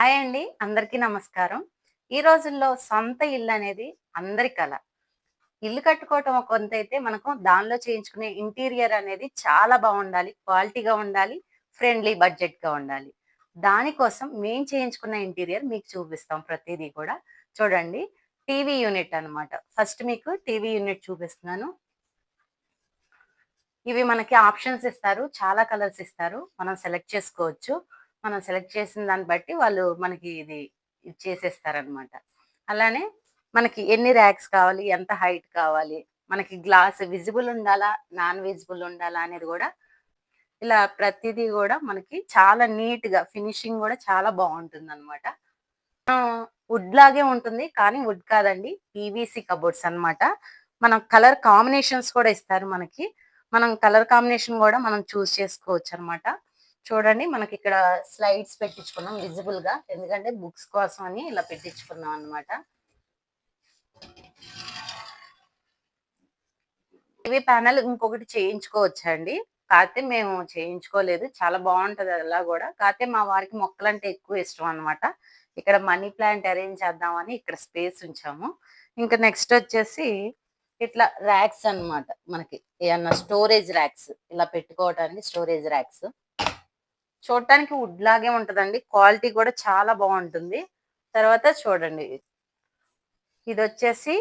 Hi అండి. అందరికీ నమస్కారం. ఈ రోజుల్లో సొంత ఇల్లు అనేది అందరి కల. ఇల్లు కట్టుకోవటం ఒక వంతైతే మనకు దానిలో చేయించుకునే ఇంటీరియర్ అనేది చాలా బావుండాలి. క్వాలిటీగా ఉండాలి. ఫ్రెండ్లీ బడ్జెట్‌గా ఉండాలి. దానికోసం మేము చేయించుకున్న ఇంటీరియర్ మీకు చూపిస్తాం ప్రతీదీ కూడా. చూడండి, టీవీ యూనిట్ అన్నమాట. ఫస్ట్ మీకు టీవీ యూనిట్ చూపిస్తున్నాను. ఇవి మనకి ఆప్షన్స్ ఇస్తారు. చాలా కలర్స్ ఇస్తారు. మనం సెలెక్ట్ చేసుకోవచ్చు. మనం సెలెక్ట్ చేసిన దాన్ని బట్టి వాళ్ళు మనకి ఇది చేసేస్తారనమాట. అలానే మనకి ఎన్ని ర్యాక్స్ కావాలి, ఎంత హైట్ కావాలి, మనకి గ్లాస్ విజిబుల్ ఉండాలా, నాన్ విజిబుల్ ఉండాలా అనేది గూడా ఇలా ప్రతిదీ గూడా మనకి చాలా నీట్‌గా ఫినిషింగ్ గూడా చాలా బావుంటుందనమాట. వుడ్ లాగే ఉంటుంది. కానీ వుడ్ కాదండి. పీవీసీ కబోర్డ్స్ అన్నమాట. మనం కలర్ కాంబినేషన్స్ కూడా ఇస్తారు మనకి. మనం కలర్ కాంబినేషన్ గూడా మనం చూజ్ చేసుకోవచ్చనమాట. చూడండి, మనకిక్కడ స్లైడ్స్ పెట్టించుకున్నాం విజిబుల్‌గా. ఎందుకంటే బుక్స్ కోసం అని ఇలా పెట్టించుకున్నాం అన్నమాట. టీవీ ప్యానెల్ ఇంకొకటి చేయించుకోవచ్చండి. కాతే మేము చేయించుకోలేదు. చాలా బావుంటది అలా గూడా. కాతే మా వారికి మొక్కలంటే ఎక్కువ ఇష్టం అన్నమాట. ఇక్కడ మనీ ప్లాంట్ అరేంజ్ చేద్దామని ఇక్కడ స్పేస్ ఉంచాము. ఇంకా నెక్స్ట్ వచ్చేసి ఇట్లా ర్యాక్స్ అన్నమాట. మనకి ఏమన్నా స్టోరేజ్ ర్యాక్స్ ఇలా పెట్టుకోవటానికి స్టోరేజ్ ర్యాక్స్. చూడటానికి వుడ్ లాగే ఉంటదండి. క్వాలిటీ కూడా చాలా బావుంటుంది. తర్వాత చూడండి, ఇదొచ్చేసి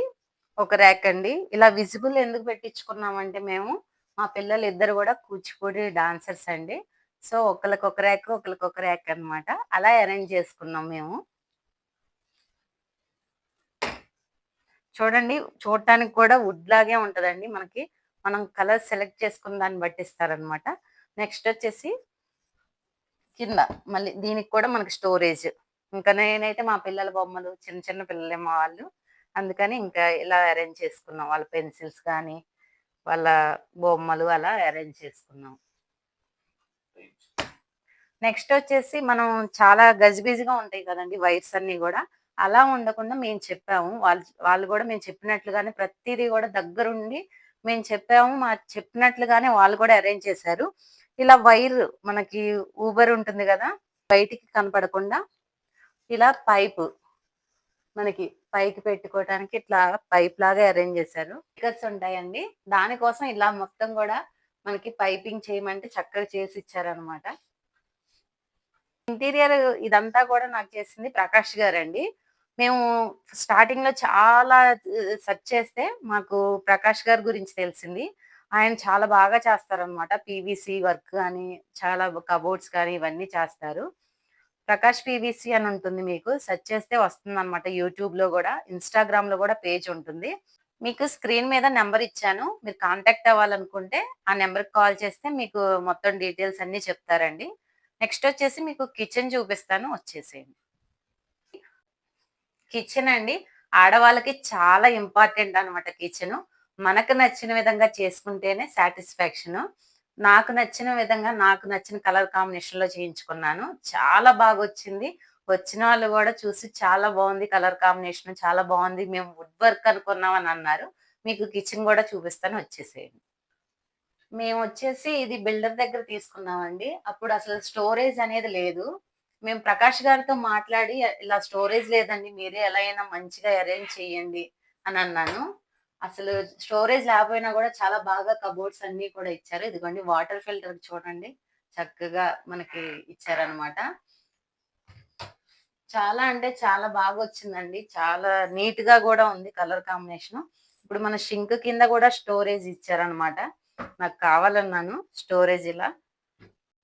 ఒక ర్యాక్ అండి. ఇలా విజిబుల్ ఎందుకు పెట్టించుకున్నామంటే మేము, మా పిల్లలిద్దరు గూడా కూచిపూడి డాన్సర్స్ అండి. సో, ఒకళ్ళకొక ర్యాక్, ఒకళ్ళకొక ర్యాక్ అన్నమాట. అలా అరేంజ్ చేసుకున్నాం మేము. చూడండి, చూడటానికి కూడా వుడ్ లాగే ఉంటదండి మనకి. మనం కలర్ సెలెక్ట్ చేసుకున్న దాన్ని బట్టి ఇస్తారనమాట. నెక్స్ట్ వచ్చేసి కింద మళ్ళీ దీనికి కూడా మనకి స్టోరేజ్. ఇంకా నేనైతే మా పిల్లల బొమ్మలు చిన్న చిన్న పిల్లలే మా వాళ్ళు. అందుకని ఇంకా ఇలా అరేంజ్ చేసుకున్నాం. వాళ్ళ పెన్సిల్స్ కానీ, వాళ్ళ బొమ్మలు అలా అరేంజ్ చేసుకున్నాం. నెక్స్ట్ వచ్చేసి మనం చాలా గజిబిజిగా ఉంటాయి కదండీ వైర్స్ అన్నీ గూడా. అలా ఉండకుండా మేము చెప్పాము. వాళ్ళు వాళ్ళు గూడా మేము చెప్పినట్లుగానే ప్రతీదీ గూడా దగ్గరుండి మేము చెప్పాము. చెప్పినట్లుగానే వాళ్ళు కూడా అరేంజ్ చేశారు. ఇలా వైర్ మనకి ఊబర్ ఉంటుంది గదా! బయటికి కనపడకుండా ఇలా పైపు మనకి పైకి పెట్టుకోవటానికి ఇట్లా పైప్‌లాగా అరేంజ్ చేశారు. స్టిక్కర్స్ ఉంటాయండి. దానికోసం ఇలా మొత్తం గూడా మనకి పైపింగ్ చేయమంటే చక్కగా చేసిచ్చారనమాట. ఇంటీరియర్ ఇదంతా కూడా నాకు చేసింది ప్రకాష్ గారండి. మేము స్టార్టింగ్‌లో చాలా సెర్చ్ చేస్తే మాకు ప్రకాష్ గారి గురించి తెలిసింది. ఆయన చాలా బాగా చేస్తారనమాట. పీవీసీ వర్క్ అని, చాలా కబోర్డ్స్ కానీ ఇవన్నీ చేస్తారు. ప్రకాష్ పీవీసీ అని ఉంటుంది, మీకు సెర్చ్ చేస్తే వస్తుందనమాట. యూట్యూబ్‌లో గూడా, ఇన్‌స్టాగ్రామ్‌లో గూడా పేజ్ ఉంటుంది. మీకు స్క్రీన్ మీద నంబర్ ఇచ్చాను. మీరు కాంటాక్ట్ అవ్వాలనుకుంటే ఆ నంబర్‌కి కాల్ చేస్తే మీకు మొత్తం డీటెయిల్స్ అన్నీ చెప్తారండి. నెక్స్ట్ వచ్చేసి మీకు కిచెన్ చూపిస్తాను, వచ్చేసేయండి. కిచెన్ అండి, ఆడవాళ్ళకి చాలా ఇంపార్టెంట్ అనమాట కిచెను. మనకు నచ్చిన విధంగా చేసుకుంటేనే సాటిస్ఫాక్షను. నాకు నచ్చిన విధంగా, నాకు నచ్చిన కలర్ కాంబినేషన్‌లో చేయించుకున్నాను. చాలా బాగొచ్చింది. వచ్చిన వాళ్ళు గూడా చూసి చాలా బావుంది కలర్ కాంబినేషన్, చాలా బావుంది. మేము వుడ్ వర్క్ అనుకున్నాం అని అన్నారు. మీకు కిచెన్ గూడా చూపిస్తాను, వచ్చేసేయండి. మేమొచ్చేసి ఇది బిల్డర్ దగ్గర తీసుకున్నామండి. అప్పుడసలు స్టోరేజ్ అనేది లేదు. మేము ప్రకాష్ గారితో మాట్లాడి ఇలా స్టోరేజ్ లేదండి, మీరే ఎలా అయినా మంచిగా అరేంజ్ చేయండి అనన్నాను. అసలు స్టోరేజ్ లేకపోయినా గూడా చాలా బాగా కబోర్డ్స్ అన్నీ కూడా ఇచ్చారు. ఇదిగోండి వాటర్ ఫిల్టర్ చూడండి, చక్కగా మనకి ఇచ్చారనమాట. చాలా అంటే చాలా బాగొచ్చిందండి. చాలా నీట్‌గా గూడా ఉంది కలర్ కాంబినేషను. ఇప్పుడు మన షింక్ కింద గూడా స్టోరేజ్ ఇచ్చారనమాట. నాకు కావాలన్నాను స్టోరేజ్ ఇలా.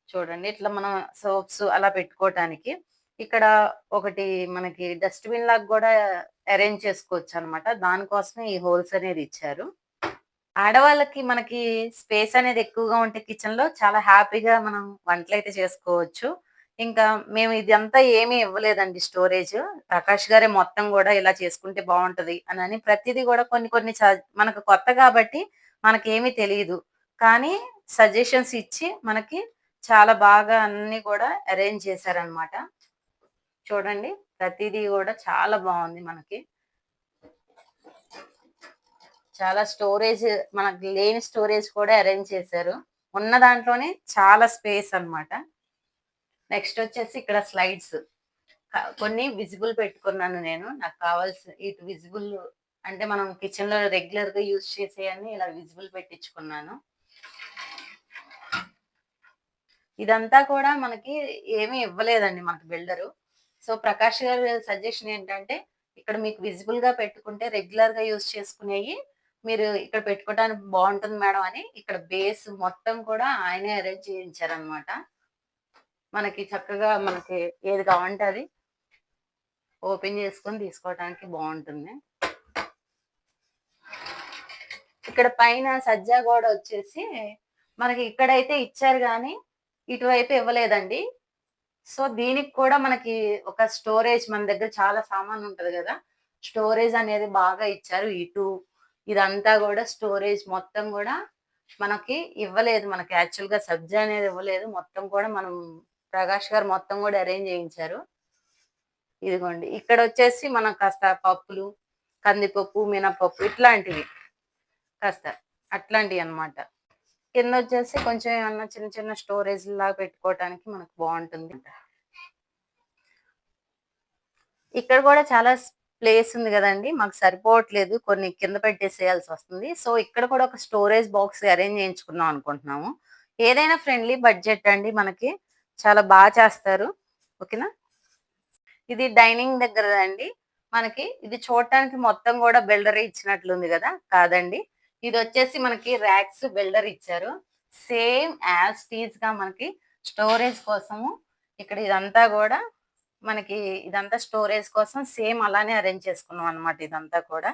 చూడండి, ఇట్లా మనం సోప్స్ అలా పెట్టుకోవటానికి. ఇక్కడ ఒకటి మనకి డస్ట్‌బిన్ లాగా గూడా అరేంజ్ చేసుకోవచ్చనమాట. దానికోసమే ఈ హోల్స్ అనేది ఇచ్చారు. ఆడవాళ్ళకి మనకి స్పేస్ అనేది ఎక్కువగా ఉంటే కిచెన్‌లో చాలా హ్యాపీగా మనం వంటలైతే చేసుకోవచ్చు. ఇంకా మేము ఇదంతా ఏమీ ఇవ్వలేదండి స్టోరేజ్. ప్రకాష్ గారే మొత్తం గూడా ఇలా చేసుకుంటే బావుంటది అనని ప్రతీదీ గూడా కొన్ని కొన్ని మనకు కొత్త గాబట్టి మనకేమీ తెలీదు. కానీ సజెషన్స్ ఇచ్చి మనకి చాలా బాగా అన్నీ గూడా అరేంజ్ చేశారనమాట. చూడండి, ప్రతీదీ గూడా చాలా బావుంది మనకి. చాలా స్టోరేజ్, మనకు లేని స్టోరేజ్ కూడా అరేంజ్ చేశారు. ఉన్న దాంట్లోనే చాలా స్పేస్ అన్నమాట. నెక్స్ట్ వచ్చేసి ఇక్కడ స్లైడ్స్. కొన్ని విజిబుల్ పెట్టుకున్నాను నేను. నాకు కావాల్సిన ఇటు విజిబుల్ అంటే మనం కిచెన్‌లో రెగ్యులర్‌గా యూజ్ చేసేయన్నీ ఇలా విజిబుల్ పెట్టించుకున్నాను. ఇదంతా కూడా మనకి ఏమీ ఇవ్వలేదండి మనకు బిల్డరు. సో, ప్రకాష్ గారి సజెషన్ ఏంటంటే, ఇక్కడ మీకు విజిబుల్‌గా పెట్టుకుంటే రెగ్యులర్‌గా యూజ్ చేసుకునేయి మీరు ఇక్కడ పెట్టుకోవడానికి బావుంటుంది మేడం అని ఇక్కడ బేస్ మొత్తం కూడా ఆయనే అరేంజ్ చేయించారనమాట. మనకి చక్కగా మనకి ఏది కావాలంటే అది ఓపెన్ చేసుకొని తీసుకోవటానికి బావుంటుంది. ఇక్కడ పైన సజ్జా గోడ వచ్చేసి మనకి ఇక్కడైతే ఇచ్చారు గానీ, ఇటువైపు ఇవ్వలేదండి. సో, దీనికి కూడా మనకి ఒక స్టోరేజ్ మన దగ్గర చాలా సామాను ఉంటది గదా! స్టోరేజ్ అనేది బాగా ఇచ్చారు. ఇదంతా గూడా స్టోరేజ్ మొత్తం గూడా మనకి ఇవ్వలేదు. మనకి యాక్చువల్‌గా సబ్జా అనేది ఇవ్వలేదు. మొత్తం కూడా మనం ప్రకాష్ గారు మొత్తం గూడా అరేంజ్ చేయించారు. ఇదిగోండి. ఇక్కడొచ్చేసి మనం కాస్త పప్పులు, కందిపప్పు, మినపప్పు ఇట్లాంటివి కాస్త అట్లాంటియన్నమాట. కిందొచ్చేసి కొంచెం ఏమన్నా చిన్న చిన్న స్టోరేజ్‌లాగా పెట్టుకోవటానికి మనకు బావుంటుంది. ఇక్కడ గూడా చాలా ప్లేస్ ఉంది గదండీ! మాకు సరిపోవట్లేదు. కొన్ని కింద పెట్టేసేయాల్సొస్తుంది. సో, ఇక్కడ కూడా ఒక స్టోరేజ్ బాక్స్ అరేంజ్ చేయించుకుందాం అనుకుంటున్నాము. ఏదైనా ఫ్రెండ్లీ బడ్జెట్ అండి మనకి. చాలా చేస్తారు. ఓకేనా? ఇది డైనింగ్ దగ్గరదండి. మనకి ఇది చూడటానికి మొత్తం గూడా బిల్డరే ఇచ్చినట్లుంది గదా! కాదండి. ఇదొచ్చేసి మనకి ర్యాక్స్ బిల్డర్ ఇచ్చారు. సేమ్ యాజ్ టీజ్‌గా మనకి స్టోరేజ్ కోసము ఇక్కడ ఇదంతా గూడా మనకి ఇదంతా స్టోరేజ్ కోసం సేమ్ అలానే అరేంజ్ చేసుకున్నాం అన్నమాట ఇదంతా కూడా.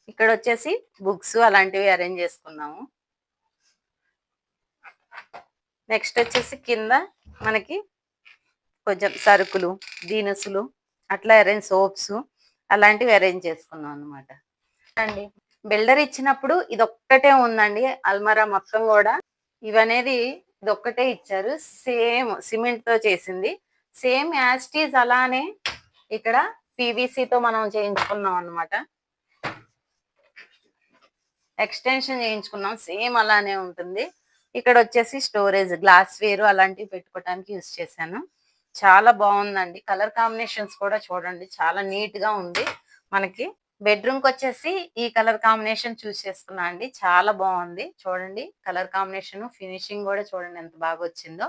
ఇక్కడొచ్చేసి బుక్స్ అలాంటివి అరేంజ్ చేసుకున్నాము. నెక్స్ట్ వచ్చేసి కింద మనకి కొంచెం సరుకులు, దినుసులు అట్లా సోప్స్ అలాంటివి అరేంజ్ చేసుకున్నాం అన్నమాట. అండి బిల్డర్ ఇచ్చినప్పుడు ఇదొక్కటే ఉందండి అల్మారా మొత్తం కూడా. ఇవనేది ఇదొక్కటే ఇచ్చారు. సేమ్ సిమెంట్‌తో చేసింది. సేమ్ యాజ్ ఇట్ ఈజ్ అలానే ఇక్కడ పీవీసీతో మనం చేయించుకున్నాం అన్నమాట. ఎక్స్‌టెన్షన్ చేయించుకున్నాం. సేమ్ అలానే ఉంటుంది. ఇక్కడొచ్చేసి స్టోరేజ్ గ్లాస్ వేర్ అలాంటివి పెట్టుకోవడానికి యూజ్ చేశాను. చాలా బావుందండి. కలర్ కాంబినేషన్స్ కూడా చూడండి చాలా నీట్‌గా ఉంది. మనకి బెడ్‌రూమ్‌కొచ్చేసి ఈ కలర్ కాంబినేషన్ చూజ్ చేసుకున్నా అండి. చాలా బావుంది. చూడండి కలర్ కాంబినేషన్, ఫినిషింగ్ గూడా చూడండి ఎంత బాగొచ్చిందో.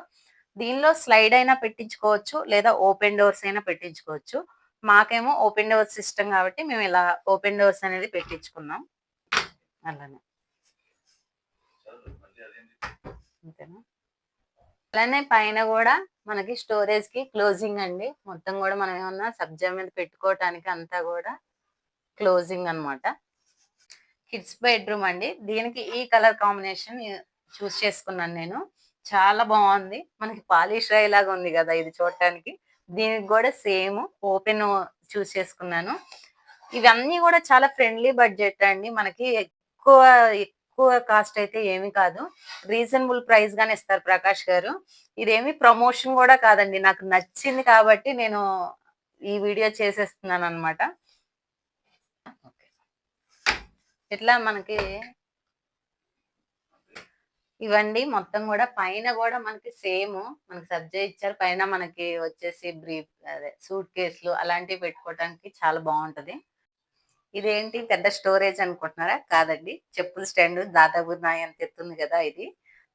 దీనిలో స్లైడ్ అయినా పెట్టించుకోవచ్చు. లేదా ఓపెన్ డోర్స్ అయినా పెట్టించుకోవచ్చు. మాకేమో ఓపెన్ డోర్స్ ఇష్టం కాబట్టి మేము ఇలా ఓపెన్ డోర్స్ అనేది పెట్టించుకున్నాం. అలానే. అంతేనా? అలానే పైన గూడా మనకి స్టోరేజ్‌కి క్లోజింగ్ అండి. మొత్తం గూడా మనం ఏమన్నా సబ్జా మీద పెట్టుకోవటానికి అంతా గూడా క్లోజింగ్ అన్నమాట. కిడ్స్ బెడ్‌రూమ్ అండి. దీనికి ఈ కలర్ కాంబినేషన్ చూస్ చేసుకున్నాను నేను. చాలా బావుంది. మనకి పాలిష్ రాయిలాగా ఉంది గదా! ఇది చూడటానికి. దీనికి గూడా సేమ్ ఓపెన్ చూస్ చేసుకున్నాను. ఇవన్నీ గూడా చాలా ఫ్రెండ్లీ బడ్జెట్ అండి. మనకి ఎక్కువ కాస్ట్ అయితే ఏమి కాదు. రీజనబుల్ ప్రైస్ గానే ఇస్తారు ప్రకాష్ గారు. ఇదేమి ప్రమోషన్ గూడా కాదండి. నాకు నచ్చింది కాబట్టి నేను ఈ వీడియో చేసేస్తున్నానన్నమాట. ఇట్లా మనకి ఇవండి మొత్తం గూడా పైన గూడా మనకి సేమ్ మనకి సబ్జా ఇచ్చారు. పైన మనకి వచ్చేసి అదే సూట్ కేస్‌లు అలాంటివి పెట్టుకోవటానికి చాలా బావుంటది. ఇదేంటి పెద్ద స్టోరేజ్ అనుకుంటున్నారా? కాదండి. చెప్పుల స్టాండ్ దాదాపు నా ఎంత ఎత్తుంది గదా! ఇది.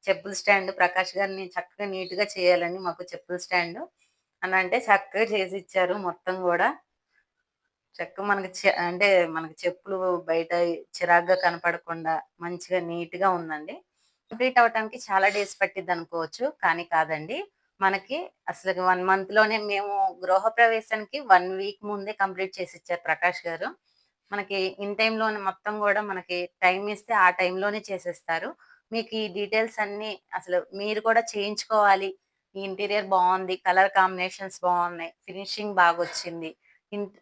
చెప్పుల స్టాండ్ ప్రకాష్ గారిని చక్కగా నీట్‌గా చేయాలని మాకు చెప్పుల స్టాండు అనంటే చక్కగా చేసిచ్చారు మొత్తం గూడా. చక్కగా మనకి అంటే మనకి చెప్పులు బయట చిరాగ్గా కనపడకుండా మంచిగా నీట్‌గా ఉందండి. కంప్లీట్ అవ్వటానికి చాలా డేస్ పట్టిద్దనుకోవచ్చు. కానీ కాదండి. మనకి అసలకి 1 మంత్‌లోనే మేము గృహప్రవేశానికి 1 వీక్ ముందే కంప్లీట్ చేసిచ్చారు ప్రకాష్ గారు. మనకి ఇన్ టైమ్‌లోనే మొత్తం గూడా మనకి టైమ్ ఇస్తే ఆ టైంలోనే చేసేస్తారు. మీకు ఈ డీటెయిల్స్ అన్నీ అసలు మీరు కూడా చేయించుకోవాలి. ఈ ఇంటీరియర్ బావుంది. కలర్ కాంబినేషన్స్ బావున్నాయి. ఫినిషింగ్ బాగొచ్చింది.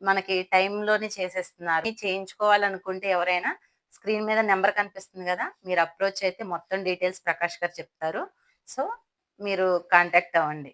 మనకి టైంలోనే చేసేస్తున్నారు. చేయించుకోవాలనుకుంటే ఎవరైనా స్క్రీన్ మీద నంబర్ కనిపిస్తుంది గదా! మీరు అప్రోచ్ అయితే మొత్తం డీటెయిల్స్ ప్రకాష్ గారు చెప్తారు. సో, మీరు కాంటాక్ట్ అవ్వండి.